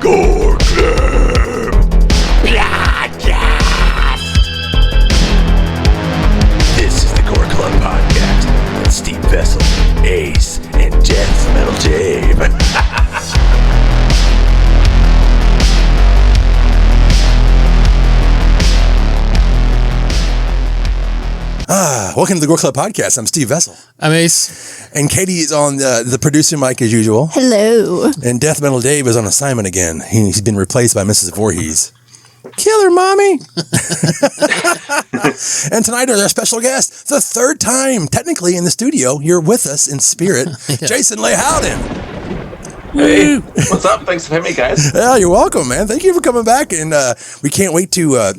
Gore Club Podcast. This is the Gore Club Podcast with Steve Vessell, Ace, and Deathmetal Welcome to the Gore Club Podcast. I'm Steve Vessell. I'm Ace. And Katie is on the producing mic as usual. Hello. And Deathmetal Dave is on assignment again. He's been replaced by Mrs. Voorhees. Killer mommy. And tonight is our special guest, the third time technically in the studio. You're with us in spirit, Jason Lei Howden. Hey, what's up? Thanks for having me, guys. Yeah, you're welcome, man. Thank you for coming back. And we can't wait to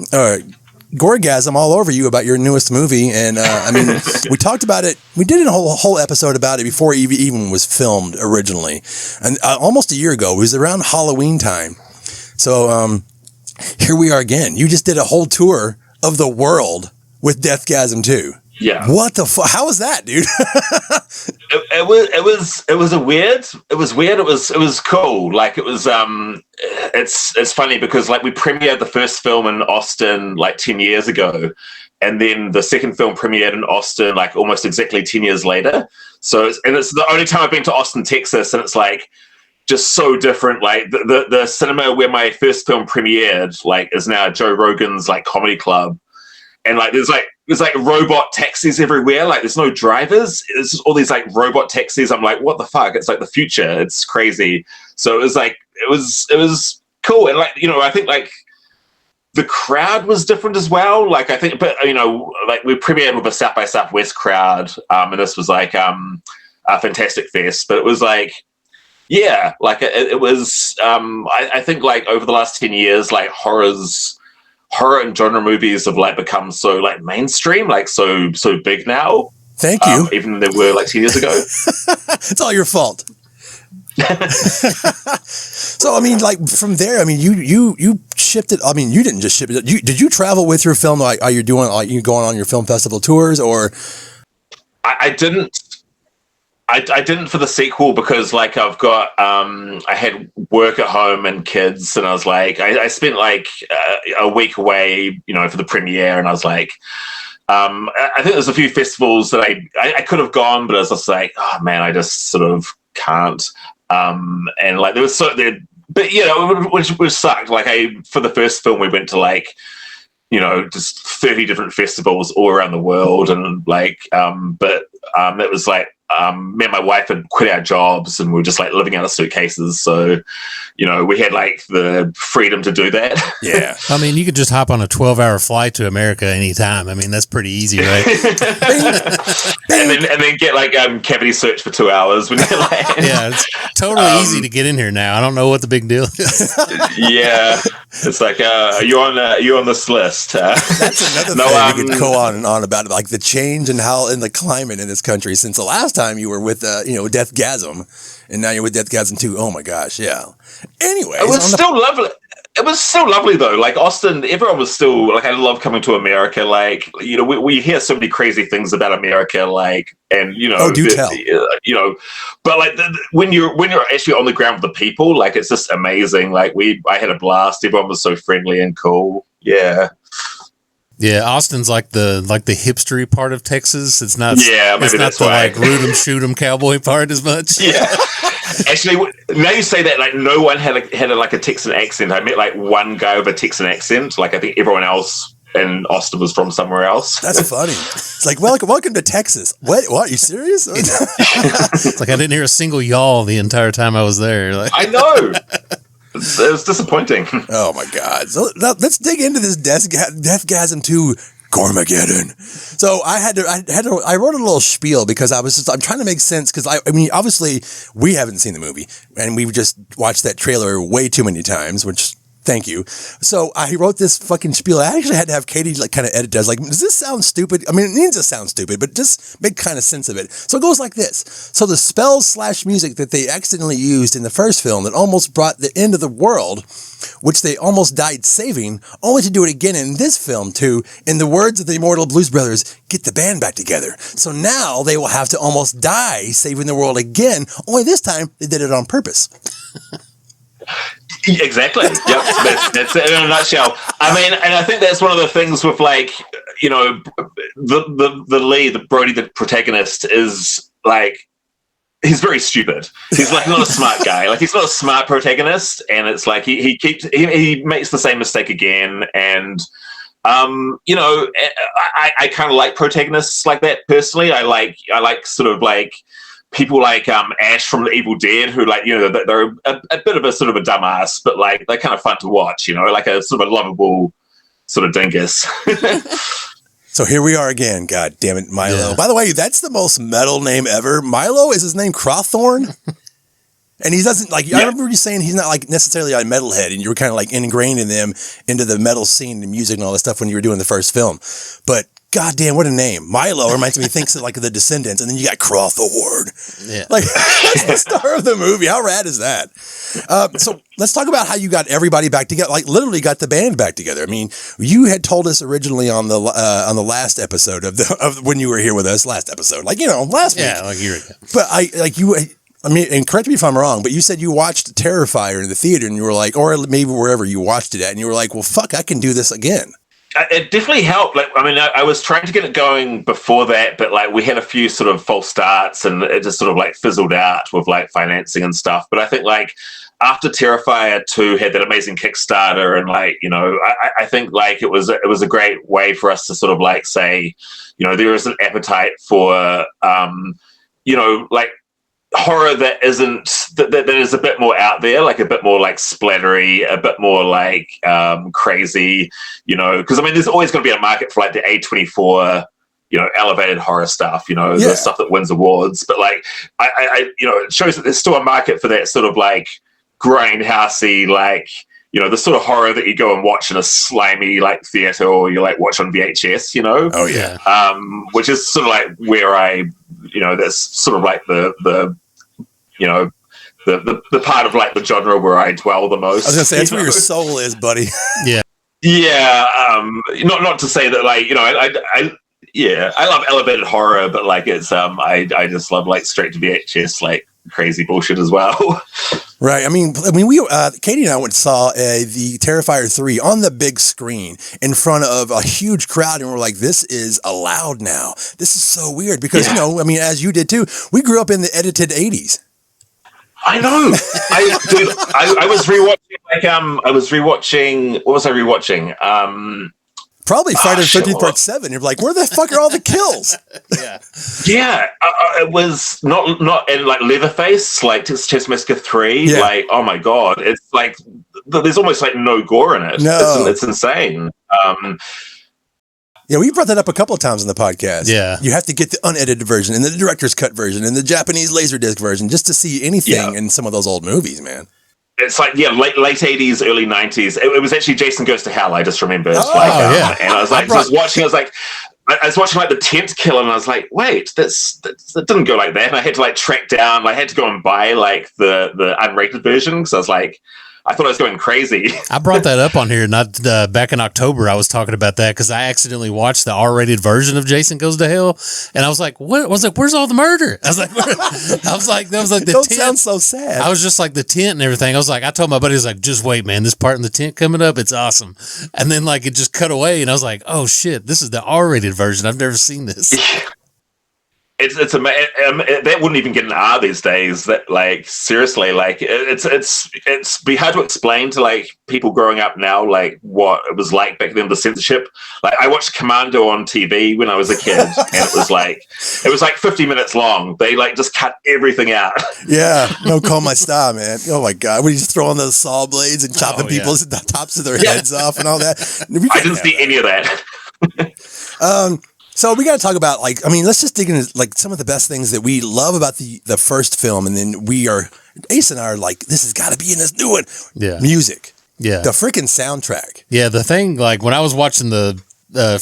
Goregasm all over you about your newest movie. And I mean, we talked about it. We did a whole episode about it before it even was filmed originally. And almost a year ago, it was around Halloween time. So here we are again. You just did a whole tour of the world with DEATHGASM 2. Yeah. What the fuck? How was that, dude? It was weird. It was cool. Like it was it's funny because like we premiered the first film in Austin like 10 years ago, and then the second film premiered in Austin like almost exactly 10 years later. So it's the only time I've been to Austin, Texas, and it's like just so different. Like the cinema where my first film premiered like is now Joe Rogan's like comedy club. And like there's like robot taxis everywhere. Like there's no drivers. It's just all these like robot taxis. I'm like, what the fuck? It's like the future. It's crazy. So it was like it was cool. And like, you know, I think like the crowd was different as well. Like I think, but you know, like we premiered with a South by Southwest crowd, and this was like a Fantastic Fest. But it was like, yeah, like it was. I think like over the last 10 years, like horror and genre movies have like become so like mainstream, like so big now. Thank you. Even they were like 10 years ago. It's all your fault. So I mean, like from there, I mean, you shipped it. I mean, you didn't just ship it. Did you travel with your film? Like, are you doing? Like, you going on your film festival tours, or? I didn't. I didn't for the sequel because like I've got I had work at home and kids, and I was like I spent like a week away, you know, for the premiere, and I was like I think there's a few festivals that I could have gone, but I was just like, oh man, I just sort of can't. And like there was but you know, which sucked. Like for the first film we went to like, you know, just 30 different festivals all around the world, and like but it was like me and my wife had quit our jobs and we were just like living out of suitcases. So, you know, we had like the freedom to do that. Yeah. I mean, you could just hop on a 12-hour flight to America anytime. I mean, that's pretty easy, right? and then get like cavity search for 2 hours when you land. Yeah, it's totally easy to get in here now. I don't know what the big deal is. Yeah. It's like, you're on this list. That's another thing we could go on and on about, like the change and how in the climate in this country since the last time you were with DEATHGASM, and now you're with DEATHGASM 2. Oh my gosh, yeah. Anyway, it was still lovely. It was still lovely though. Like Austin, everyone was still like, I love coming to America. Like, you know, we hear so many crazy things about America, like, and you know, do tell. You know, but like when you're actually on the ground with the people, like it's just amazing. Like I had a blast. Everyone was so friendly and cool. Yeah. Yeah, Austin's like the hipstery part of Texas. It's not. Yeah, maybe it's not that's the why. like root 'em shoot 'em cowboy part as much. Yeah, actually, now you say that, like no one had like a Texan accent. I met like one guy with a Texan accent. Like I think everyone else in Austin was from somewhere else. That's funny. It's like welcome to Texas. What? Are you serious? It's like I didn't hear a single y'all the entire time I was there. Like, I know. It was disappointing. Oh my God! So let's dig into this DEATHGASM 2 Gore-MAGEDDON. So I wrote a little spiel because I'm trying to make sense because I mean obviously we haven't seen the movie and we've just watched that trailer way too many times, which. Thank you. So I wrote this fucking spiel. I actually had to have Katie like kind of edit it. I was like, does this sound stupid? I mean, it needs to sound stupid, but just make kind of sense of it. So it goes like this. So the spells/music that they accidentally used in the first film that almost brought the end of the world, which they almost died saving, only to do it again in this film too, in the words of the immortal Blues Brothers, get the band back together. So now they will have to almost die saving the world again, only this time they did it on purpose. Exactly. Yep. That's it in a nutshell. I mean, and I think that's one of the things with like, you know, the lead, the Brody, the protagonist is like, he's very stupid. He's like not a smart guy. Like he's not a smart protagonist, and it's like he makes the same mistake again. And you know, I kind of like protagonists like that personally. I like sort of like people like Ash from The Evil Dead, who like, you know, they're a bit of a sort of a dumbass, but like they're kind of fun to watch. You know, like a sort of a lovable sort of dingus. So here we are again. God damn it, Milo. Yeah. By the way, that's the most metal name ever. Milo, is his name Crowthorne? And he doesn't like, I remember you saying he's not like necessarily a metalhead, and you were kind of like ingrained in them into the metal scene and music and all that stuff when you were doing the first film. But goddamn, what a name. Milo reminds me, thinks of like the Descendants, and then you got Crowthorne. Yeah. Like, that's the star of the movie. How rad is that? So let's talk about how you got everybody back together, like literally got the band back together. I mean, you had told us originally on the last episode of when you were here with us, last episode, like, you know, last week. Yeah, like a year ago. But I mean, and correct me if I'm wrong, but you said you watched Terrifier in the theater, and you were like, or maybe wherever you watched it at, and you were like, well, fuck, I can do this again. It definitely helped. Like, I mean, I was trying to get it going before that, but like we had a few sort of false starts, and it just sort of like fizzled out with like financing and stuff. But I think like after Terrifier 2 had that amazing Kickstarter, and like, you know, I think like it was a great way for us to sort of like say, you know, there is an appetite for, you know, like horror that isn't that is a bit more out there, like a bit more like splattery, a bit more like crazy, you know, because I mean there's always going to be a market for like the A24, you know, elevated horror stuff, you know, the stuff that wins awards, but like I you know, it shows that there's still a market for that sort of like grindhousey, like, you know, the sort of horror that you go and watch in a slimy like theater, or you like watch on VHS, you know. Oh yeah. Which is sort of like where I, you know, that's sort of like the you know, the part of like the genre where I dwell the most. I was gonna say that's where your soul is, buddy. Yeah. Yeah. Not to say that like, you know, I love elevated horror, but like it's I just love like straight to VHS like crazy bullshit as well. Right. I mean, we Katie and I went and saw the Terrifier 3 on the big screen in front of a huge crowd, and we're like, this is allowed now. This is so weird because, you know, I mean, as you did too, we grew up in the edited 80s. I know. I was rewatching what was I rewatching? Probably Friday the 13th Part 7. You're like, where the fuck are all the kills? Yeah. It was not in like Leatherface, like Chess Massacre 3. Yeah. Like, oh my god, it's like there's almost like no gore in it. No, it's insane. Yeah, we brought that up a couple of times in the podcast. Yeah, you have to get the unedited version and the director's cut version and the Japanese Laserdisc version just to see anything in some of those old movies, man. It's like, yeah, late 80s, early 90s. It was actually Jason Goes to Hell, I just remembered. And I was like, I was watching like the tent kill, and I was like, wait, that didn't go like that. And I had to like track down, I had to go and buy like the unrated version, because I was like, I thought I was going crazy. I brought that up on here back in October. I was talking about that because I accidentally watched the R-rated version of Jason Goes to Hell, and I was like, "What?" I was like, "Where's all the murder?" I was like, "That was like the tent." Sounds so sad. I was just like the tent and everything. I was like, I told my buddy, I was like, "Just wait, man, this part in the tent coming up, it's awesome." And then like it just cut away, and I was like, "Oh shit, this is the R-rated version. I've never seen this." It's that wouldn't even get an R these days. That like seriously, like it's be hard to explain to like people growing up now, like what it was like back then, the censorship. Like I watched Commando on TV when I was a kid, and it was like 50 minutes long. They like just cut everything out. Yeah, no, call my star, man. Oh my god, when you just throw on those saw blades and chopping people's the tops of their heads off and all that. I didn't see any of that. So we got to talk about, like, I mean, let's just dig into like some of the best things that we love about the first film, and then Ace and I are like, this has got to be in this new one. Yeah, music. Yeah, the freaking soundtrack. Yeah, the thing, like when I was watching the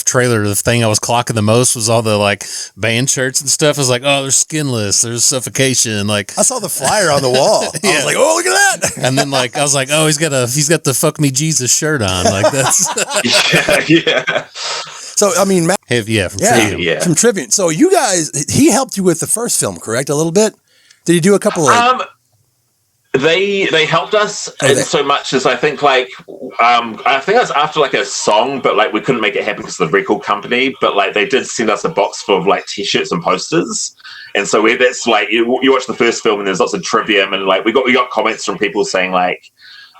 trailer, the thing I was clocking the most was all the like band shirts and stuff. I was like, oh, there's Skinless, there's Suffocation. Like I saw the flyer on the wall. Yeah. I was like, oh, look at that. And then like I was like, oh, he's got the Fuck Me Jesus shirt on. Like that's yeah. So, I mean, Matt, from Trivium. From Trivium. So, you guys, he helped you with the first film, correct? A little bit? Did he do a couple of... They helped us in so much as I think like I think it was after like a song, but like we couldn't make it happen because of the record company. But like they did send us a box full of like t-shirts and posters, and so that's like you watch the first film and there's lots of trivia and like we got comments from people saying like,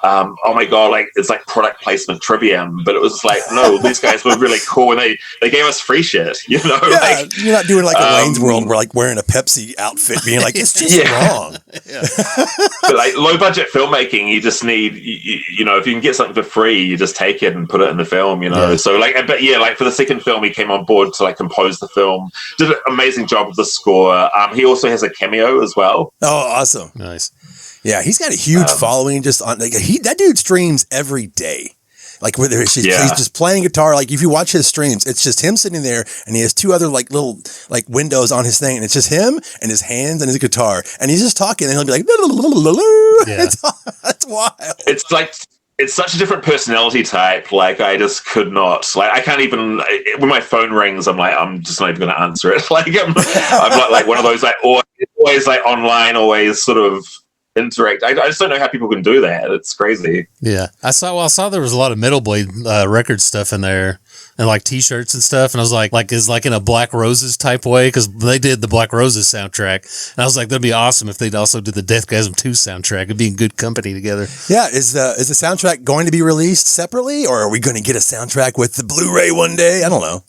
oh my god, like it's like product placement Trivium, but it was like no, these guys were really cool and they gave us free shit, you know. Yeah, like, you're not doing like a Wayne's World where like wearing a Pepsi outfit, being like it's just wrong. But like low budget filmmaking, you just need you know, if you can get something for free, you just take it and put it in the film, you know. So like, but yeah, like for the second film, he came on board to like compose the film, did an amazing job with the score. He also has a cameo as well. Oh, awesome, nice. Yeah, he's got a huge following. Just on like that dude streams every day. Like whether he's just playing guitar. Like if you watch his streams, it's just him sitting there, and he has two other like little like windows on his thing, and it's just him and his hands and his guitar, and he's just talking, and he'll be like, it's wild. It's like it's such a different personality type. Like I just could not. Like I can't even when my phone rings, I'm like I'm just not even going to answer it. Like I'm like one of those like always like online, always sort of interact. I just don't know how people can do that. It's crazy. Yeah, I saw there was a lot of Metal Blade record stuff in there, and like T-shirts and stuff. And I was like is like in a Black Roses type way because they did the Black Roses soundtrack, and I was like that'd be awesome if they'd also did the Deathgasm 2 soundtrack. It'd be in good company together. Yeah, is the soundtrack going to be released separately, or are we going to get a soundtrack with the Blu-ray one day? I don't know.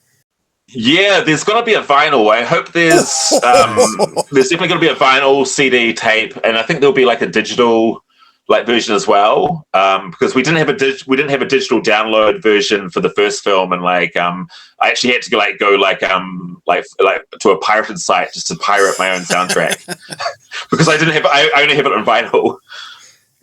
Yeah, there's going to be a vinyl. I hope there's definitely going to be a vinyl, CD, tape, and I think there'll be like a digital like version as well. Because we didn't have a digital download version for the first film, and like I actually had to go to a pirated site just to pirate my own soundtrack because I only have it on vinyl.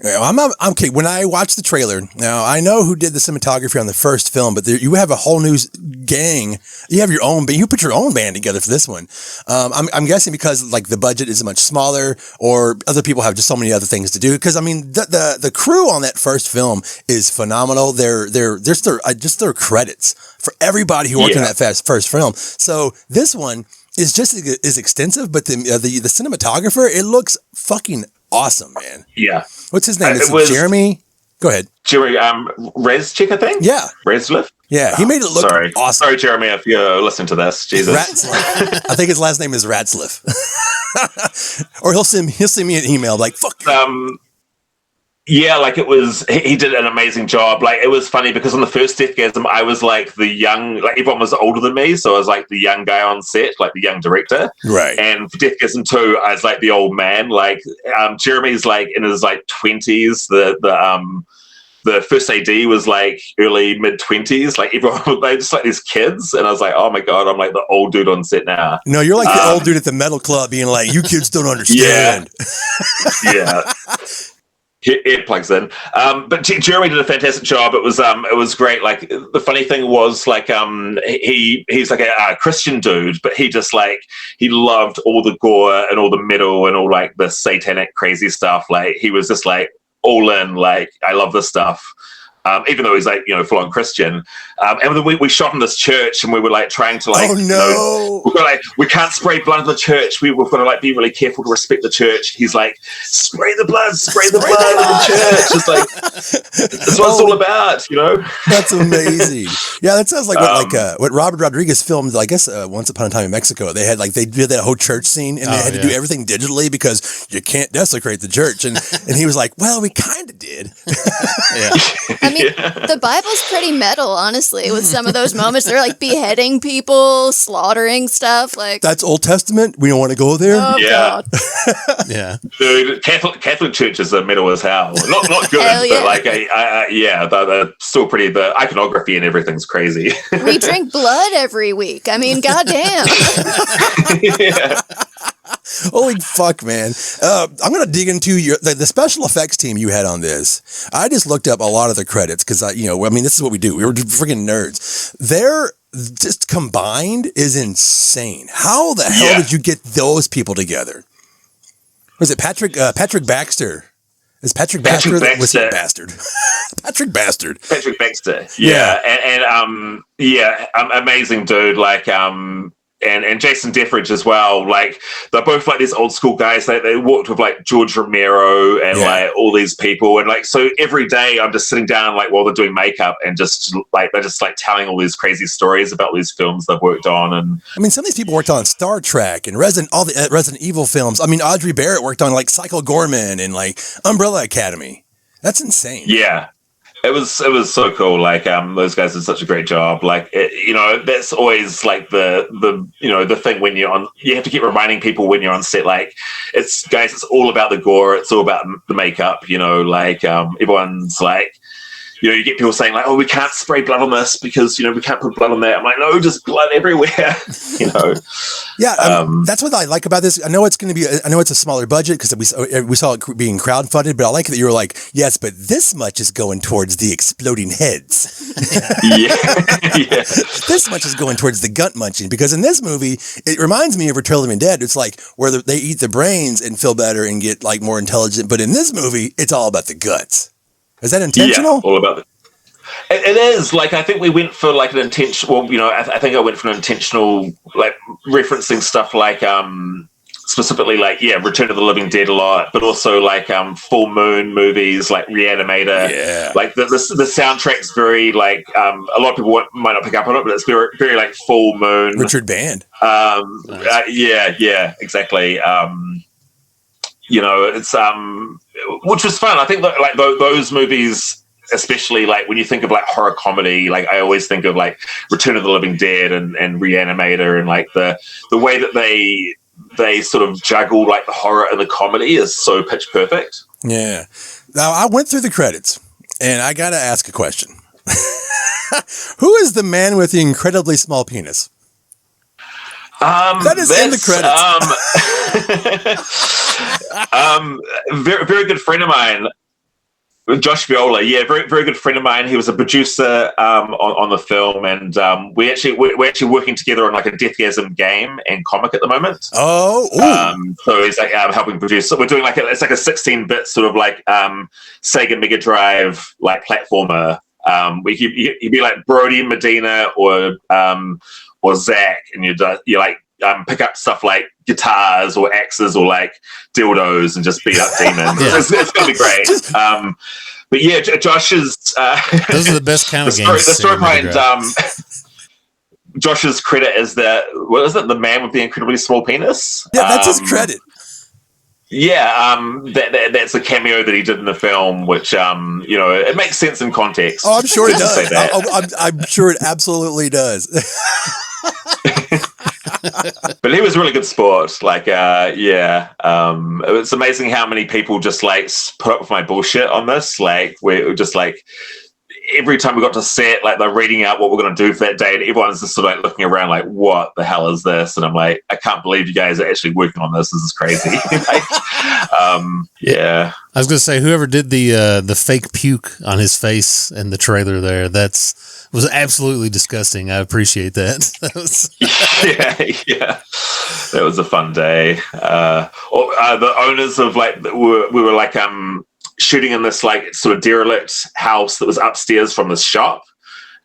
Yeah, I'm okay. When I watched the trailer, now I know who did the cinematography on the first film, but you have a whole new gang. You have your own, but you put your own band together for this one. I'm guessing because like the budget is much smaller, or other people have just so many other things to do. Because I mean, the crew on that first film is phenomenal. They're just their credits for everybody who worked on that first film. So this one is just as extensive, but the cinematographer, it looks fucking awesome, man. Yeah. What's his name? Is it Jeremy? Go ahead. Jeremy Rezchik, I think? Yeah. Rezliff? Yeah, he made it look awesome. Sorry, Jeremy, if you're listening to this. Jesus. Ratzliff. I think his last name is Ratzliff. Or he'll send me an email like, fuck you. Yeah, like it was, he did an amazing job. Like it was funny because on the first Deathgasm, I was like the young, like everyone was older than me. So I was like the young guy on set, like the young director. Right. And for Deathgasm 2, I was like the old man. Like Jeremy's like in his like 20s. The first AD was like early mid 20s. Like everyone, they just like these kids. And I was like, oh my God, I'm like the old dude on set now. No, you're like the old dude at the metal club being like, you kids don't understand. Yeah. It plugs in, but Jeremy did a fantastic job. It was great. Like the funny thing was, like he's like a Christian dude, but he just like he loved all the gore and all the metal and all like the satanic crazy stuff. Like he was just like all in. Like I love this stuff. Even though he's like, you know, full on Christian. And then we shot in this church and we were like trying to like, oh no, you know, we've got like, we can't spray blood in the church. We've got to like be really careful to respect the church. He's like, spray the blood in the church. It's like, that's what it's all about, you know? That's amazing. Yeah, that sounds like what Robert Rodriguez filmed, I guess, Once Upon a Time in Mexico. They did that whole church scene and they had to do everything digitally because you can't desecrate the church. And he was like, well, we kind of did. Yeah. I mean, the Bible's pretty metal, honestly, with some of those moments. They're like beheading people, slaughtering stuff. Like that's Old Testament. We don't want to go there. Oh, God. Yeah. Dude, Catholic churches are metal as hell. Not good, but like, they're still pretty. The iconography and everything's crazy. We drink blood every week. I mean, goddamn. Yeah. Holy fuck, man. I'm going to dig into the special effects team you had on this. I just looked up a lot of the credits because, this is what we do. We were freaking nerds. They're just combined is insane. How the hell did you get those people together? Was it Patrick Baxter? Is Patrick Baxter? Was he a bastard? Patrick Baxter. Yeah. And amazing dude. Like, and Jason Deathridge as well. Like they're both like these old school guys. They worked with like George Romero and like all these people, and like so every day I'm just sitting down like while they're doing makeup and just like they're just like telling all these crazy stories about these films they've worked on. And I mean, some of these people worked on Star Trek and all the Resident Evil films. I mean, Audrey Barrett worked on like Psycho Gorman and like Umbrella Academy. That's insane. Yeah. It was so cool. Like those guys did such a great job. Like you know, that's always like the you know the thing when you're on. You have to keep reminding people when you're on set. Like it's all about the gore. It's all about the makeup. You know, like everyone's like. You know, you get people saying like, "Oh, we can't spray blood on this because you know we can't put blood on that." I'm like, "No, just blood everywhere." You know. Yeah, that's what I like about this. I know it's going to be. I know it's a smaller budget because we saw it being crowdfunded, but I like that you were like, "Yes, but this much is going towards the exploding heads." yeah. This much is going towards the gut munching because in this movie, it reminds me of Return of the Living Dead. It's like where they eat the brains and feel better and get like more intelligent, but in this movie, it's all about the guts. Is that intentional? Yeah, all about it. It is. Like, I think we went for like an intentional, well, you know, I think I went for an intentional, like referencing stuff like, specifically like, Return of the Living Dead a lot, but also like full moon movies like Reanimator. Yeah. Like the soundtrack's very like, a lot of people might not pick up on it, but it's very, very like full moon. Richard Band. Nice. Yeah, exactly. You know, it's which was fun. I think that, like those movies, especially like when you think of like horror comedy, like I always think of like Return of the Living Dead and Reanimator, and like the way that they sort of juggle like the horror and the comedy is so pitch perfect. Yeah. Now I went through the credits, and I got to ask a question. Who is the man with the incredibly small penis? That is in the credits. Very, very good friend of mine, Josh Viola. Yeah, very, very good friend of mine. He was a producer on the film, and we're actually working together on like a DEATHGASM game and comic at the moment. Oh, so he's like helping produce. So we're doing like it's like a 16-bit sort of like Sega Mega Drive like platformer. You'd be like Brody Medina or Zach, and you like pick up stuff like guitars or axes or like dildos and just beat up demons. It's gonna be great. But yeah, Josh is. Those are the best kind of games. The story behind Josh's credit is the man with the incredibly small penis. Yeah, that's his credit. Yeah, that's a cameo that he did in the film, which you know, it makes sense in context. Oh, I'm sure it does. I'm sure it absolutely does. But he was a really good sport. Like, it's amazing how many people just like put up with my bullshit on this. Like, we're just like every time we got to set, like they're reading out what we're going to do for that day, and everyone's just sort of like looking around, like, "What the hell is this?" And I'm like, "I can't believe you guys are actually working on this. This is crazy." Like, yeah. I was going to say, whoever did the fake puke on his face in the trailer there, was absolutely disgusting. I appreciate that. Yeah. That was a fun day. The owners of like we were like shooting in this like sort of derelict house that was upstairs from this shop,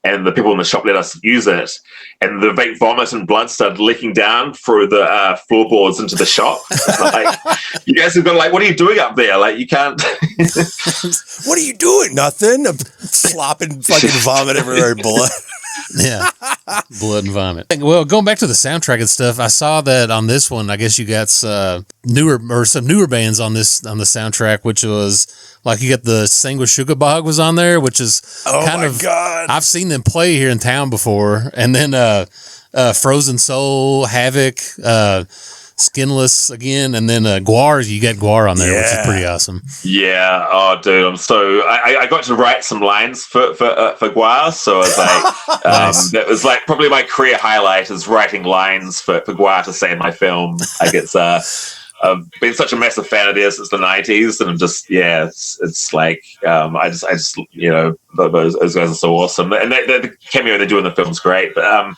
and the people in the shop let us use it, and the fake vomit and blood started leaking down through the floorboards into the shop. Like, you guys have got like, what are you doing up there? Like, you can't. What are you doing? Nothing. I'm slopping fucking vomit everywhere, blood. Yeah, blood and vomit. Well, going back to the soundtrack and stuff, I saw that on this one. I guess you got some newer bands on the soundtrack, which was like you got the Sanguishugabog was on there, which is God. I've seen them play here in town before, and then Frozen Soul, Havoc, Skinless again, and then Gore. You got Gore on there, which is pretty awesome. Yeah. Oh, dude, I got to write some lines for Gore, so I was like, Nice. that was like probably my career highlight is writing lines for Gore to say in my film. Like it's I've been such a massive fan of theirs since the 90s, and I'm just it's like I just you know, those guys are so awesome, and the cameo they do in the film's great. But how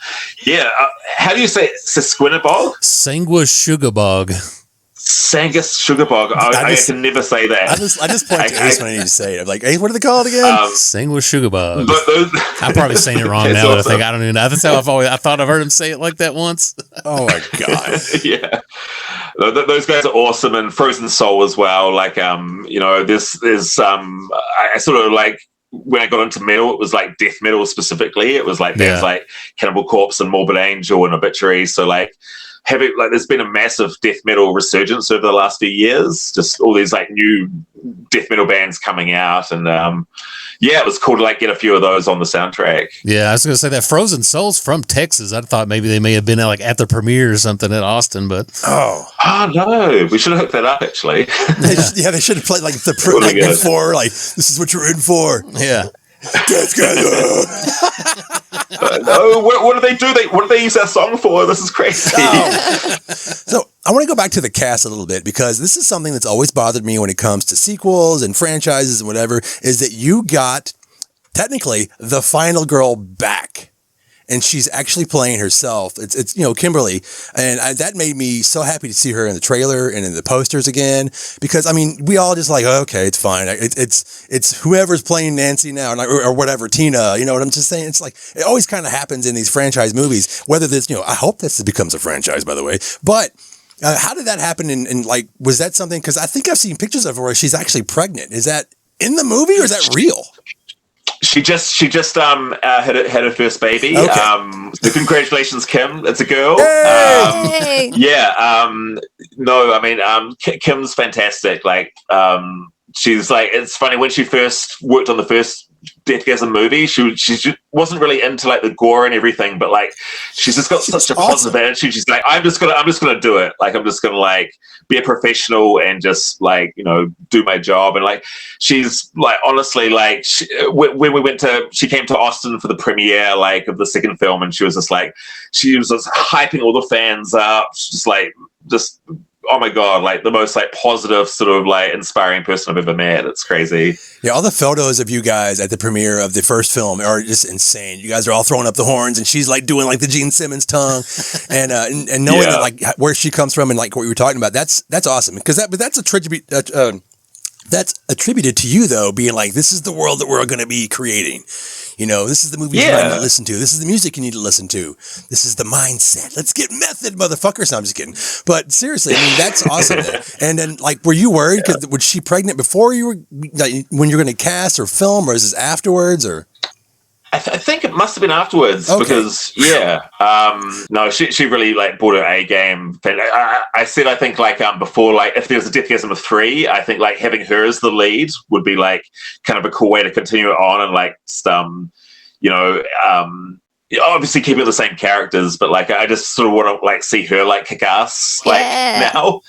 do you say Sasquinabog? Sanguishugabog. Sangus Sugarbog. I can never say that. I just point to Ace when I need to say it. I'm like, hey, what are they called again? Sing with Sugarbug. But I'm probably saying it wrong now. Awesome. I don't even know. That's how I thought I've heard him say it like that once. Oh my god. Yeah. Those guys are awesome, and Frozen Soul as well. Like, there's I sort of like, when I got into metal, it was like death metal specifically. It was like bands like Cannibal Corpse and Morbid Angel and Obituary. So like, there's been a massive death metal resurgence over the last few years. Just all these like new death metal bands coming out, and it was cool to like get a few of those on the soundtrack. Yeah, I was going to say that Frozen Soul's from Texas. I thought maybe they may have been like at the premiere or something at Austin, but no, we should have hooked that up actually. They should have played like the before. Like, this is what you're in for. Yeah. No, what do they do? What do they use that song for? This is crazy. So I want to go back to the cast a little bit, because this is something that's always bothered me when it comes to sequels and franchises and whatever, is that you got technically the final girl back. And she's actually playing herself. It's Kimberly, and that made me so happy to see her in the trailer and in the posters again. Because I mean, we all just like, okay, it's fine. It's whoever's playing Nancy now, or whatever, Tina. You know what I'm just saying? It's like it always kind of happens in these franchise movies. Whether this, I hope this becomes a franchise, by the way. But how did that happen? And like, was that something? Because I think I've seen pictures of her where she's actually pregnant. Is that in the movie or is that real? She just had her first baby. Okay. So congratulations, Kim. It's a girl. Hey! No, I mean, Kim's fantastic. Like, she's like, it's funny, when she first worked on the first DEATHGASM movie, she wasn't really into like the gore and everything, but like she's just got such a positive attitude. She's like, I'm just gonna do it. Like, I'm just gonna like be a professional and just like, do my job. And like, she's like, honestly, like when she came to Austin for the premiere like of the second film, and she was just hyping all the fans up, just oh my god, like the most like positive sort of like inspiring person I've ever met. It's crazy. Yeah, all the photos of you guys at the premiere of the first film are just insane. You guys are all throwing up the horns, and she's like doing like the Gene Simmons tongue, and knowing that, like where she comes from and like what you were talking about. That's awesome, because that's a tribute. That's attributed to you, though, being like, this is the world that we're going to be creating. This is the movie you need to listen to. This is the music you need to listen to. This is the mindset. Let's get method, motherfuckers. No, I'm just kidding. But seriously, I mean, that's awesome. And then, like, were you worried? Because was she pregnant before you were, like, when you're going to cast or film, or is this afterwards, or? I think it must have been afterwards, because no, she really like brought her A game. I said, I think like before, like if there was a DEATHGASM of 3, I think like having her as the lead would be like kind of a cool way to continue it on, and like obviously keeping the same characters, but like I just sort of want to like see her like kick ass like now.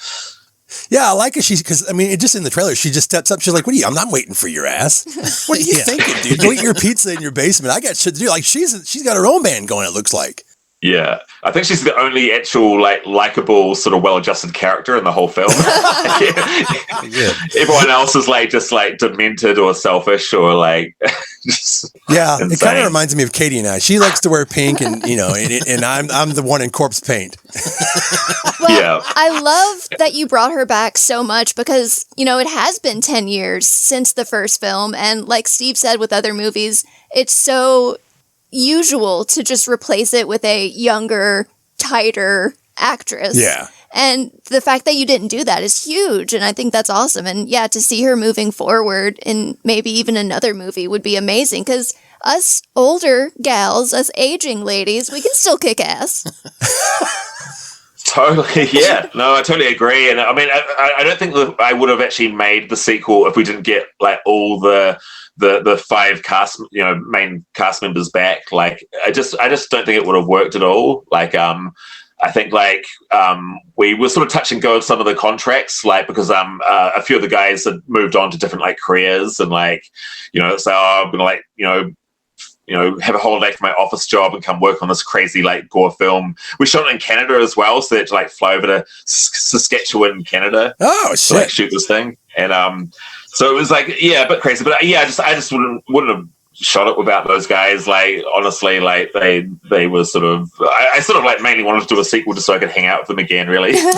Yeah, I like it. Because I mean, just in the trailer, she just steps up. She's like, "What are you? I'm not waiting for your ass. What are you thinking, dude? Go eat your pizza in your basement. I got shit to do." Like she's got her own band going. It looks like. Yeah, I think she's the only actual like likable, sort of well-adjusted character in the whole film. Everyone else is like just like demented or selfish or like just insane. It kind of reminds me of Katie and I. She likes to wear pink, and and I'm the one in corpse paint. Well, I love that you brought her back so much, because it has been 10 years since the first film, and like Steve said with other movies, it's so usual to just replace it with a younger, tighter actress. Yeah. And the fact that you didn't do that is huge, and I think that's awesome. And yeah, to see her moving forward in maybe even another movie would be amazing, because us older gals, us aging ladies, we can still kick ass. Totally, yeah. No, I totally agree. And I mean, I don't think that I would have actually made the sequel if we didn't get like all the 5 cast, main cast members back. Like, I just don't think it would have worked at all. Like, I think like we were sort of touch and go with some of the contracts, like because a few of the guys had moved on to different like careers, and like so I'm gonna like have a holiday from my office job and come work on this crazy like gore film. We shot it in Canada as well, so they had to like fly over to Saskatchewan, Canada. Oh shit! To like shoot this thing, and so it was like a bit crazy, but I just wouldn't have shot it without those guys. Like, honestly, like they were sort of, I sort of like mainly wanted to do a sequel just so I could hang out with them again, really. You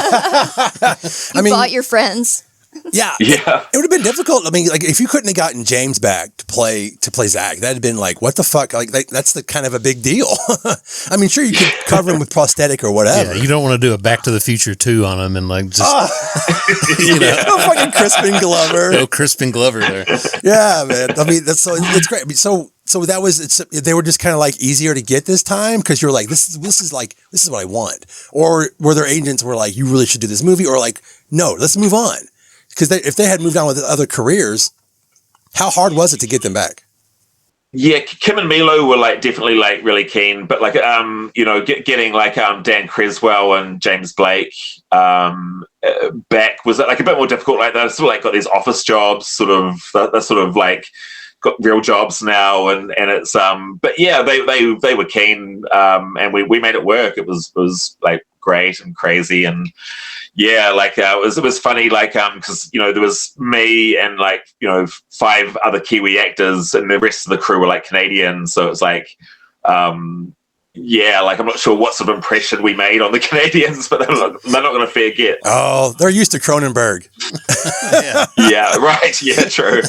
bought your friends. Yeah. Yeah. It would have been difficult. I mean, like, if you couldn't have gotten James back to play Zach, that'd have been like, what the fuck? Like, that's the kind of a big deal. I mean, sure, you could cover him with prosthetic or whatever. Yeah, you don't want to do a Back to the Future 2 on him and like just No fucking Crispin Glover. no Crispin Glover there. Yeah, man. I mean, it's great. I mean, so that was they were just kind of like easier to get this time because you're like, this is what I want. Or were their agents were like, you really should do this movie, or like, no, let's move on. Because if they had moved on with other careers, how hard was it to get them back? Yeah, Kim and Milo were like definitely like really keen, but like getting like Dan Creswell and James Blake back was like a bit more difficult. Like they've sort of like got these office jobs, they're sort of like got real jobs now, and it's but yeah, they were keen, and we made it work. It was like great and crazy, and yeah, like it was funny, like because there was me and like 5 other Kiwi actors, and the rest of the crew were like Canadian, so it's like yeah, like I'm not sure what sort of impression we made on the Canadians, but they're not going to fair get. Oh, they're used to Cronenberg. Yeah, right. Yeah, true.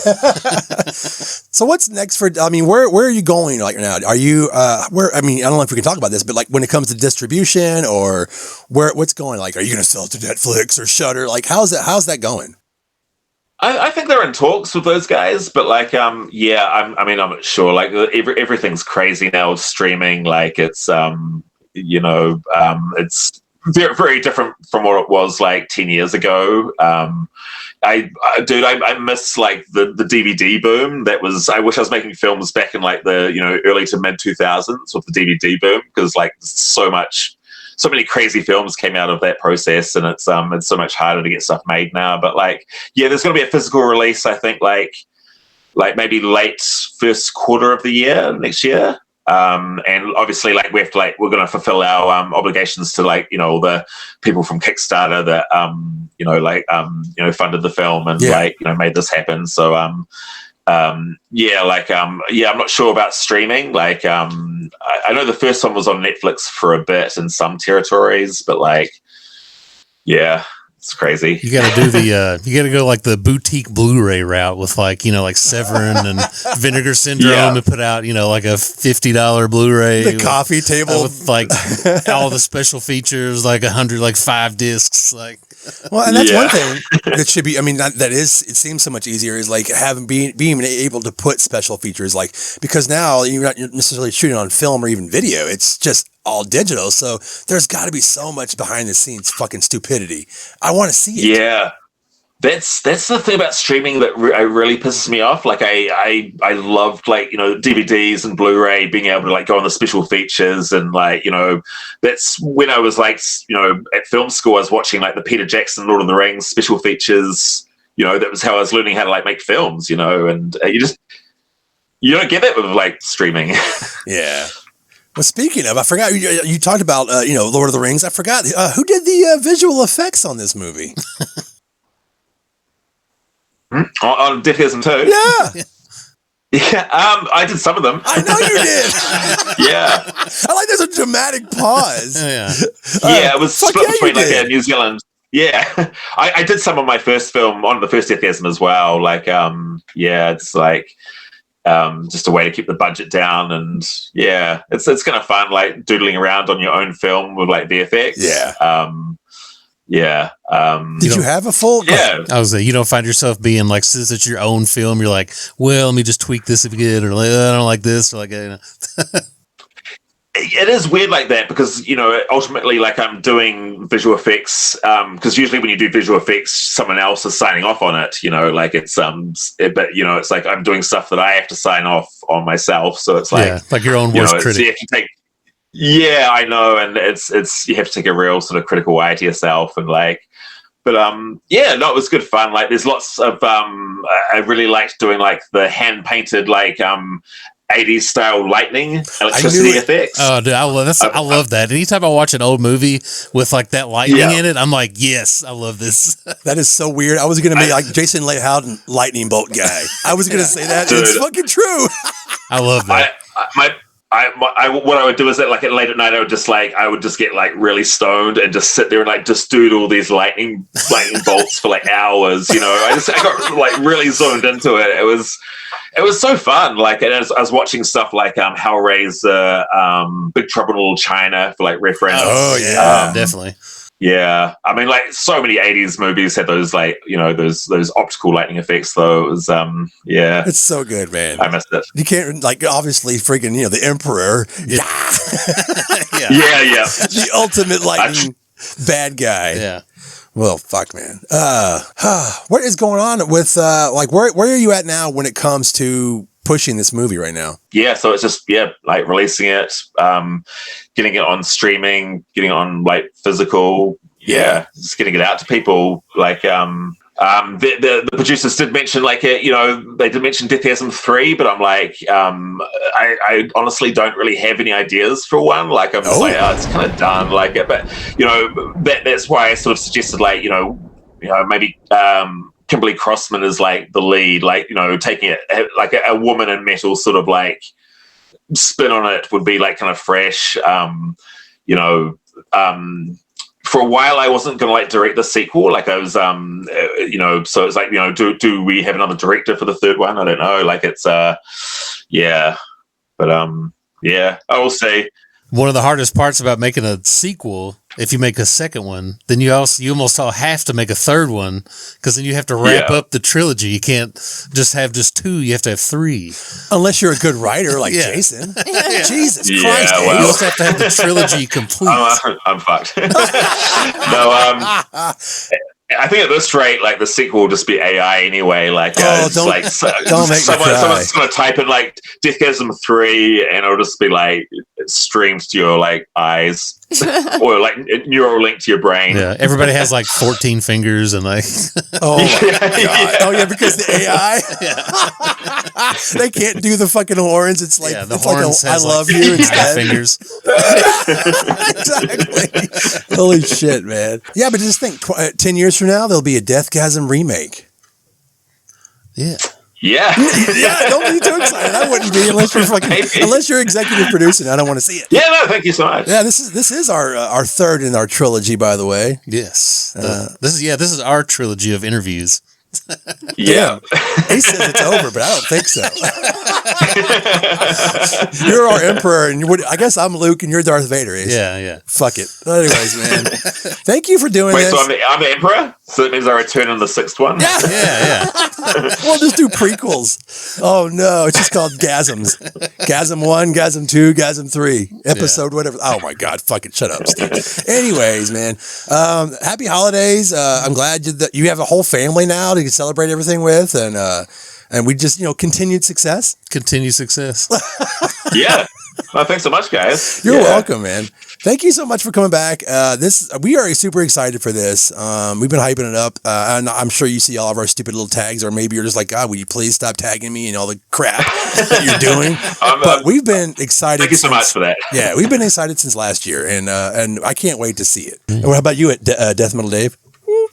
So what's next for? I mean, where are you going right now? Are you where? I mean, I don't know if we can talk about this, but like when it comes to distribution or what's going? Like, are you going to sell it to Netflix or Shudder? Like, how's that going? I think they're in talks with those guys, but like, yeah, I'm not sure. Like, everything's crazy now with streaming. Like, it's it's very, very different from what it was like 10 years ago. I miss like the DVD boom. I wish I was making films back in like the early to mid 2000s with the DVD boom, because like so many crazy films came out of that process, and it's so much harder to get stuff made now. But like, yeah, there's going to be a physical release, I think, like maybe late first quarter of the year next year. And obviously, like we're going to fulfill our obligations to like all the people from Kickstarter that funded the film and made this happen. So I'm not sure about streaming. Like I know the first one was on Netflix for a bit in some territories, but like, yeah, it's crazy. You got to do you got to go like the boutique Blu-ray route with like Severin and Vinegar Syndrome, and put out like a $50 Blu-ray, the coffee table with like all the special features, like 5 discs, like. Well, and that's one thing that should be. I mean, it seems so much easier is like being able to put special features, like, because now you're not necessarily shooting on film or even video. It's just all digital. So there's got to be so much behind the scenes fucking stupidity. I want to see it. Yeah. That's the thing about streaming that really pisses me off. Like I loved like DVDs and Blu-ray being able to like go on the special features, and like that's when I was like at film school I was watching like the Peter Jackson Lord of the Rings special features. That was how I was learning how to like make films. And you don't get that with like streaming. Yeah. Well, speaking of, I forgot you talked about Lord of the Rings. I forgot who did the visual effects on this movie. On DEATHGASM 2? Yeah. Yeah, I did some of them. I know you did. Yeah. I like there's a dramatic pause. Yeah. Yeah, it was split between like a New Zealand. Yeah. I did some on my first film, on the first DEATHGASM as well. Like, yeah, it's like just a way to keep the budget down, and yeah, it's kind of fun, like doodling around on your own film with like VFX. Yeah. Yeah. Did you have a full? Yeah. I was you don't find yourself being like, since it's your own film, you're like, well, let me just tweak this a bit, or like, I don't like this, or like, It is weird like that, because ultimately, like, I'm doing visual effects because usually when you do visual effects, someone else is signing off on it. Like it's but it's like I'm doing stuff that I have to sign off on myself. So it's like like your own worst critic. So you have to take. Yeah, I know, and it's you have to take a real sort of critical eye to yourself, and like, but yeah, no, it was good fun. Like, there's lots of I really liked doing like the hand painted like 80s style lightning, electricity effects. Oh, dude, I love that. Anytime I watch an old movie with like that lightning in it, I'm like, yes, I love this. That is so weird. I was going to be like Jason Lei Howden, lightning bolt guy. I was going to say that. Dude, it's fucking true. I love that. What I would do is that, like, at late at night, I would just get like really stoned and just sit there and like just do all these lightning bolts for like hours. You know, I got like really zoned into it. It was so fun. Like, and I was watching stuff like Hellraiser, Big Trouble in Little China for like reference. Oh yeah, definitely. Yeah, I mean, like, so many 80s movies had those, like, you know, those optical lightning effects, though. It was, yeah. It's so good, man. I missed it. You can't, like, obviously, freaking, you know, the Emperor. Yeah. The ultimate lightning bad guy. Yeah. Well, fuck, man. What is going on with, like, where are you at now when it comes to pushing this movie right now? Yeah, so it's just, like, releasing it, getting it on streaming, getting it on, like, physical, just getting it out to people. Like, the producers did mention, like, you know, they did mention DEATHGASM 3, but I'm like, I honestly don't really have any ideas for one. Like, I'm just like, it's kind of done, like, but, you know, that's why I sort of suggested, like, you know, maybe, Kimberly Crossman is like the lead, like, you know, taking it like a woman in metal sort of like spin on it would be like kind of fresh. You know, for a while I wasn't going to like direct the sequel. Like I was, you know, so it's like, you know, do we have another director for the third one? I don't know. Like it's, but I will say one of the hardest parts about making a sequel, if you make a second one, then you almost have to make a third one, because then you have to wrap up the trilogy. You can't just have two; you have to have three. Unless you're a good writer like Jason. Jesus Christ! Well, you also have to have the trilogy complete. I'm fucked. No, I think at this rate, like the sequel will just be AI anyway. Like, don't make me cry. Someone's going to type in like DEATHGASM 3, and it'll just be like streamed to your like eyes, or like neural link to your brain. Yeah, everybody has like 14 fingers and like. Oh my God! Oh yeah, because the AI, they can't do the fucking horns. It's like the it's horns like I love you instead. Fingers. Exactly. Holy shit, man! Yeah, but just think, 10 years from now, there'll be a DEATHGASM remake. Yeah. Yeah. Don't be too excited. I wouldn't be unless you're executive producing. I don't want to see it. Yeah, no, thank you so much. Yeah, this is our third in our trilogy, by the way. Yes. This is our trilogy of interviews. Yeah. He says it's over, but I don't think so. You're our emperor, and I guess I'm Luke, and you're Darth Vader. Ace. Yeah. Fuck it. Anyways, man, thank you for doing this. So I'm the emperor, so that means I return in the sixth one. Yeah. We'll just do prequels. Oh no, it's just called Gasms. Gasm 1, Gasm 2, Gasm 3, episode whatever. Oh my God, fucking shut up, Steve. Anyways, man, happy holidays. I'm glad that you have a whole family now to celebrate everything with, and we just, continued success. Continued success. Yeah. Well, thanks so much, guys. You're welcome, man. Thank you so much for coming back. We are super excited for this. We've been hyping it up, and I'm sure you see all of our stupid little tags, or maybe you're just like, God, will you please stop tagging me and all the crap that you're doing? But we've been excited. Thank you so much for that. Yeah, we've been excited since last year, and I can't wait to see it. And what about you at Deathmetal Dave?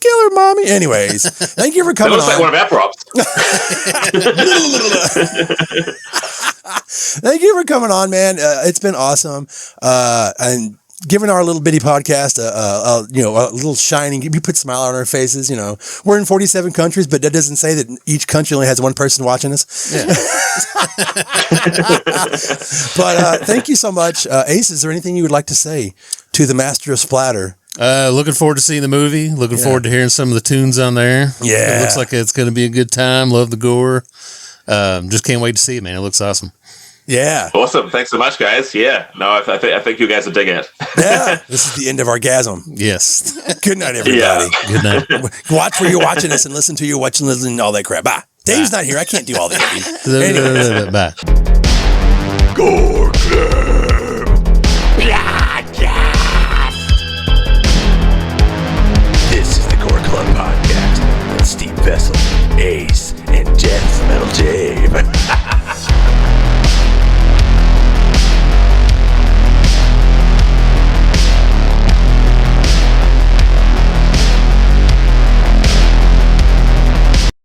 Killer mommy. Anyways, thank you for coming on. That looks like one of our props. Thank you for coming on, man. It's been awesome. And giving our little bitty podcast a little shining, you put a smile on our faces. We're in 47 countries, but that doesn't say that each country only has one person watching us. Yeah. But thank you so much. Ace, is there anything you would like to say to the master of splatter? Looking forward to seeing the movie. Looking forward to hearing some of the tunes on there. Yeah. It looks like it's going to be a good time. Love the gore. Just can't wait to see it, man. It looks awesome. Yeah. Awesome. Thanks so much, guys. Yeah. No, I think you guys will dig it. Yeah. This is the end of our gasm. Yes. Good night, everybody. Yeah. Good night. Watch where you're watching us and listen to you watching, listening, all that crap. Bye. Dave's not here. I can't do all the editing. Bye. Gore.